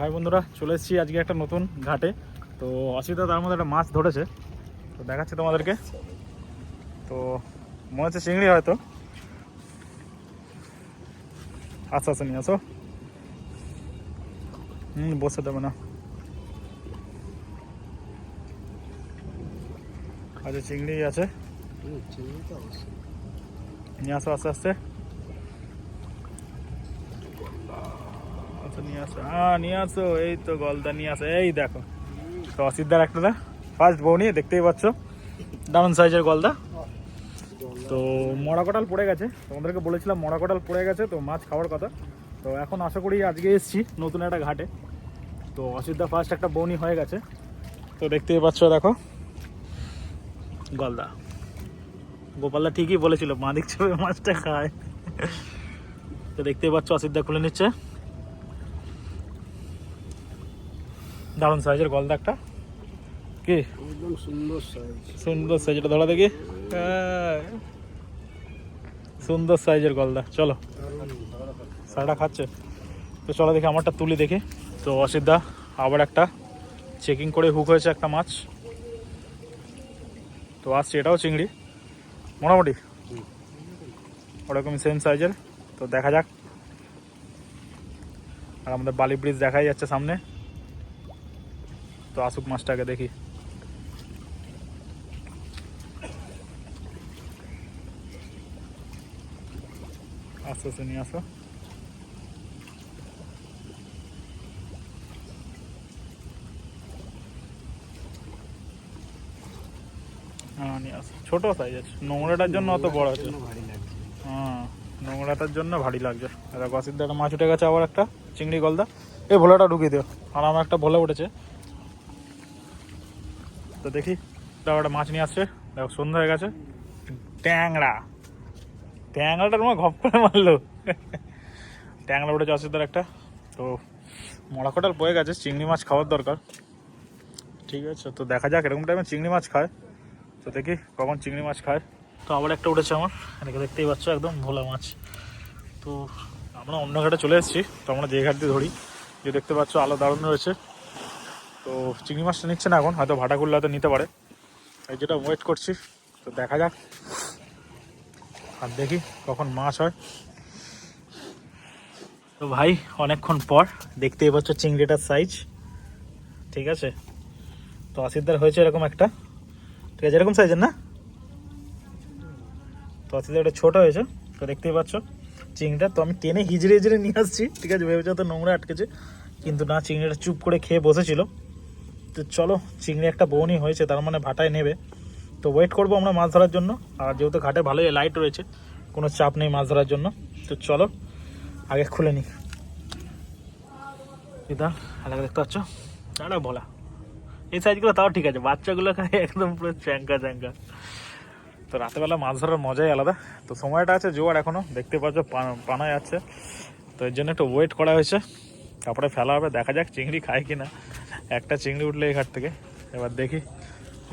High বন্ধুরা, চলে এসেছি আজকে একটা নতুন ঘাটে। তো অসুবিধা তার মধ্যে একটা মাছ ধরেছে, তো দেখাচ্ছি তোমাদেরকে। তো মনে হচ্ছে চিংড়ি হয়তো। আচ্ছা আচ্ছা, নিয়ে আসো। বসে দেবে না। আচ্ছা, চিংড়ি আছে, নিয়ে আসো আস্তে আস্তে। আচ্ছা নিয়ে আসো, নিয়ে আসো। এই তো গলদা নিয়ে আসো, এই দেখো। তো অসিদ্ধার একটা ফার্স্ট বউ নিয়ে, দেখতেই পাচ্ছ দারুণ সাইজের গলদা। তো মরা কটাল পড়ে গেছে, তোমাদেরকে বলেছিলাম মরা কটাল পড়ে গেছে, তো মাছ খাওয়ার কথা। তো এখন আশা করি আজকে এসেছি নতুন একটা ঘাটে। তো অসিদ্ধা ফার্স্ট একটা বউনি হয়ে গেছে, তো দেখতেই পাচ্ছ দেখো গলদা। গোপালদা ঠিকই বলেছিল, মা দেখছে মাছটা খায়। তো দেখতেই পাচ্ছ অসিদ্ধা খুলে নিচ্ছে, দারুণ সাইজের গলদা একটা। কি একদম সুন্দর সাইজ, সুন্দর সাইজ, এটা ধরা দেখি। সুন্দর সাইজের গলদা। চলো, সারাটা খাচ্ছে। তো চলো দেখি আমারটা তুলি দেখি। তো অসিদ্ধা আবার একটা চেকিং করে হুক হয়েছে একটা মাছ। তো আসছে, এটাও চিংড়ি মোটামুটি ওরকমই সেম সাইজের। তো দেখা যাক। আর আমাদের বালি ব্রিজ দেখাই যাচ্ছে সামনে। তো আসুক মাছটাকে দেখি। আস্তে আস্তে নিয়ে আসো। হ্যাঁ নিয়ে আসো, ছোটো সাইজ আছে, নোংরাটার জন্য অত বড় আছে। হ্যাঁ, নোংরাটার জন্য ভারী লাগছে। দেখো অসিদ্ধা একটা মাছ উঠে গেছে, আবার একটা চিংড়ি গলদা। এই ভোলাটা ঢুকিয়ে দিও, আর আমার একটা ভোলা উঠেছে। তো দেখি, তারপর একটা মাছ নিয়ে আসছে। দেখো সন্ধ্যা হয়ে গেছে। ট্যাংরা, ট্যাংরাটা তোমার ঘপ করে মারলো। ট্যাংরা উঠেছে অসিদ্ধার একটা। তো মরা কটাল বয়ে গেছে, চিংড়ি মাছ খাওয়ার দরকার। ঠিক আছে, তো দেখা যাক। এরকম টাইমে চিংড়ি মাছ খায়, তো দেখি কখন চিংড়ি মাছ খায়। তো আবার একটা উঠেছে আমার, এটাকে দেখতেই পাচ্ছ একদম ভোলা মাছ। তো আমরা অন্য ঘাটে চলে এসেছি, তো আমরা যে ঘাট দিয়ে ধরি, যে দেখতে পাচ্ছ আলো দারুণ রয়েছে। তো চিংড়ি মাছটা নিচ্ছে না এখন, হয়তো ভাটা করলে হয়তো নিতে পারে, এই যেটা ওয়েট করছি। তো দেখা যাক, আর দেখি কখন মাছ হয়। তো ভাই অনেকক্ষণ পর দেখতেই পাচ্ছ চিংড়িটার সাইজ। ঠিক আছে, তো অসিদ্ধার হয়েছে এরকম একটা। ঠিক আছে, এরকম সাইজের না? তো অসিদ্ধার একটা ছোটো হয়েছে। তো দেখতেই পাচ্ছ চিংড়িটা। তো আমি টেনে হিজড়ে হিজড়ে নিয়ে আসছি, ঠিক আছে, ভেবেছে তো নোংরা আটকেছে, কিন্তু না, চিংড়িটা চুপ করে খেয়ে বসেছিল। তো চলো, চিংড়ি একটা বউনি হয়েছে, তার মানে ভাটায় নেবে। তো ওয়েট করবো আমরা মাছ ধরার জন্য। আর যেহেতু ঘাটে ভালোই লাইট রয়েছে, কোনো চাপ নেই মাছ ধরার জন্য। তো চলো আগে খুলে নিই। এটা এলাকা দেখতে পাচ্ছ, আরে বলা এই সাইজগুলো তাও ঠিক আছে, বাচ্চাগুলো খায় একদম পুরো চ্যাঙ্কা চ্যাঙ্কা। তো রাতেবেলা মাছ ধরার মজাই আলাদা। তো সময়টা আছে জোয়ার এখনও, দেখতে পাচ্ছ পানা যাচ্ছে। তো এর জন্য একটু ওয়েট করা হয়েছে, তারপরে ফেলা হবে। দেখা যাক চিংড়ি খায় কি না। একটা চিংড়ি উঠলে এই ঘাট থেকে, এবার দেখি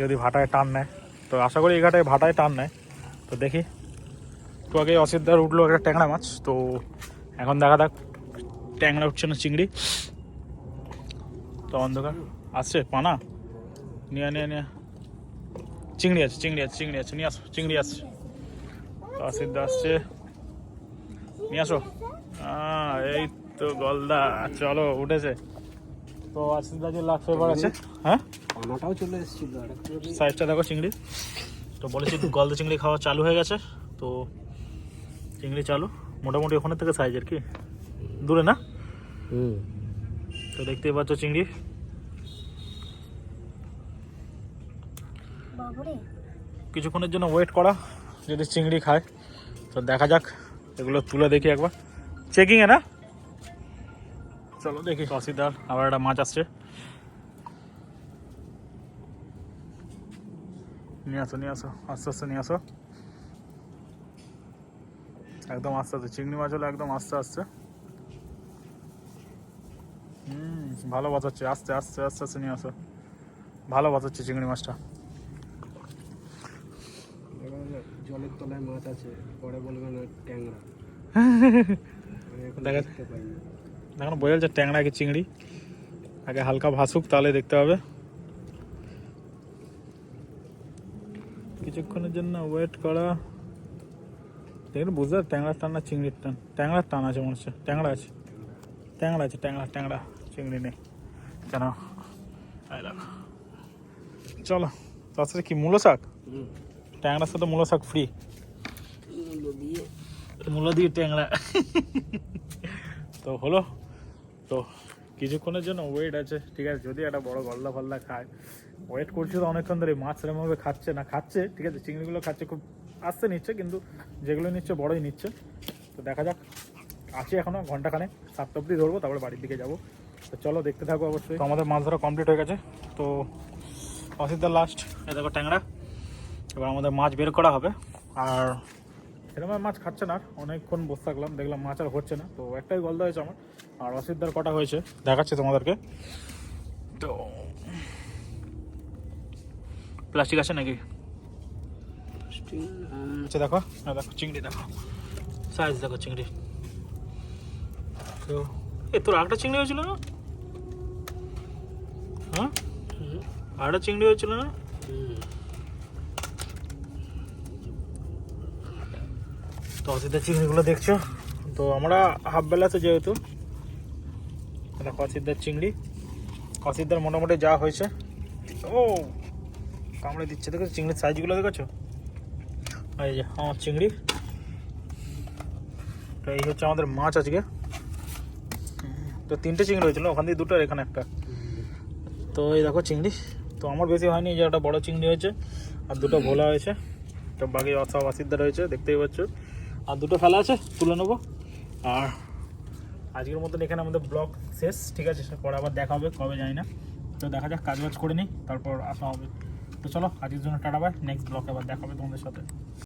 যদি ভাটায় টান নেয়। তো আশা করি এই ঘাটে ভাটায় টান নেয়। তো দেখি, একটু আগে অসিদ্ধার উঠলো একটা ট্যাংরা মাছ। তো এখন দেখা যাক ট্যাংরা উঠছে না চিংড়ি। তো অন্ধকার আসছে, পানা নিয়ে নিয়ে নিয়ে। চিংড়ি আছে, চিংড়ি আছে, চিংড়ি আছে, নিয়ে আসো। চিংড়ি আসছে, তো অসিদ্ধা আসছে, নিয়ে আসো। এই তো গলদা, চলো উঠেছে। তো অসিদ্ধা যে লাখ ফেভার আছে। হ্যাঁ, পানাটাও চলে এসেছিল। সাইজটা দেখো চিংড়ি। তো বলেছি গলদা চিংড়ি খাওয়া চালু হয়ে গেছে। তো চিংড়ি চালু মোটামুটি ওখানে থেকে সাইজের, কি দূরে না? তো দেখতেই পাচ্ছ চিংড়ি। কিছুক্ষণের জন্য ওয়েট করা, যদি চিংড়ি খায় তো দেখা যাক। এগুলো তুলে দেখি একবার, চেকিংয়ে না। চলো দেখি। অসিদ্ধার আবার একটা মাছ আসছে, নিয়ে আসো নিয়ে আসো, আস্তে আস্তে নিয়ে আসো। একদম আস্তে আস্তে, চিংড়ি মাছ হলো একদম আস্তে আস্তে। ভালো বাঁচাচ্ছে, আস্তে আস্তে আস্তে আস্তে নিয়ে আসো। ভালো বাঁচাচ্ছে চিংড়ি মাছটা। জলের তলায় মাছ আছে, পরে বলবে না ট্যাংরা। দেখেন বোঝা যাচ্ছে ট্যাংরা কি চিংড়ি। আগে হালকা ভাসুক তাহলে দেখতে হবে। কিছুক্ষণের জন্য ওয়েট করা। দেখুন বুঝতে ট্যাংরা টান না চিংড়ির টান? ট্যাংরার টান আছে মনে হচ্ছে। ট্যাংরা আছে, ট্যাংরা আছে, ট্যাংরা চিংড়ি নেই কেন? চলো তার সাথে কি মূলো শাক? ট্যাংরার সাথে মূলো শাক ফ্রি। মূলো দিয়ে ট্যাংরা তো হলো। তো কিছুক্ষণের জন্য ওয়েট আছে, ঠিক আছে। যদি একটা বড় গলদা ফলদা খায়, ওয়েট করছি তো অনেকক্ষণ ধরে। মাছ সেরকমভাবে খাচ্ছে না, খাচ্ছে ঠিক আছে, চিংড়িগুলো খাচ্ছে, খুব আস্তে নিচ্ছে, কিন্তু যেগুলো নিচ্ছে বড়ই নিচ্ছে। তো দেখা যাক, আছি এখনও ঘন্টাখানে, 7টা অবধি ধরবো, তারপরে বাড়ির দিকে যাবো। তো চলো দেখতে থাকো অবশ্যই। তো আমাদের মাছ ধরা কমপ্লিট হয়ে গেছে। তো অসিদ্ধা লাস্ট, এ দেখো ট্যাংরা। এবার আমাদের মাছ বের করা হবে। আর সেরকম মাছ খাচ্ছে না, অনেকক্ষণ বসে থাকলাম, দেখলাম মাছ আর হচ্ছে না। তো একটাই গলদা হয়েছে আমার, আর অসিদ্ধার কটা হয়েছে দেখাচ্ছি তোমাদেরকে। তো প্লাস্টিক আছে নাকি? আচ্ছা দেখো, দেখো চিংড়ি, দেখো সাইজ, দেখো চিংড়ি। তো তোর আরেকটা চিংড়ি হয়েছিল না? হ্যাঁ, আরেকটা চিংড়ি হয়েছিল না? তো অসিদ্ধার চিংড়িগুলো দেখছো। তো আমরা হাফ বেলাতে যেহেতু, দেখো অসিদ্ধার চিংড়ি, অসিদ্ধার মোটামুটি যা হয়েছে। ও কামড়ে দিচ্ছে, দেখো চিংড়ির সাইজগুলো দেখেছো? এই যে আমার চিংড়ি। তো এই হচ্ছে আমাদের মাছ আজকে। তো 3টে চিংড়ি হয়েছিল, ওখান দিয়ে 2টো, আর এখানে একটা। তো এই দেখো চিংড়ি। তো আমার বেশি হয়নি, যে একটা বড় চিংড়ি হয়েছে আর 2টো ভোলা হয়েছে। তো বাকি সব অসিদ্ধা রয়েছে, দেখতেই পাচ্ছ। আর 2টো ফেলা আছে, তুলে নেবো। আর আজকের মতন এখানে আমাদের ব্লগ শেষ, ঠিক আছে। পরে আবার দেখা হবে কবে জানি না। তো দেখা যাক, কাজ বাজ করে নিই, তারপর আসা হবে। তো চলো আজকের জন্য টাটা বাই, নেক্সট ব্লগে আবার দেখা হবে তোমাদের সাথে।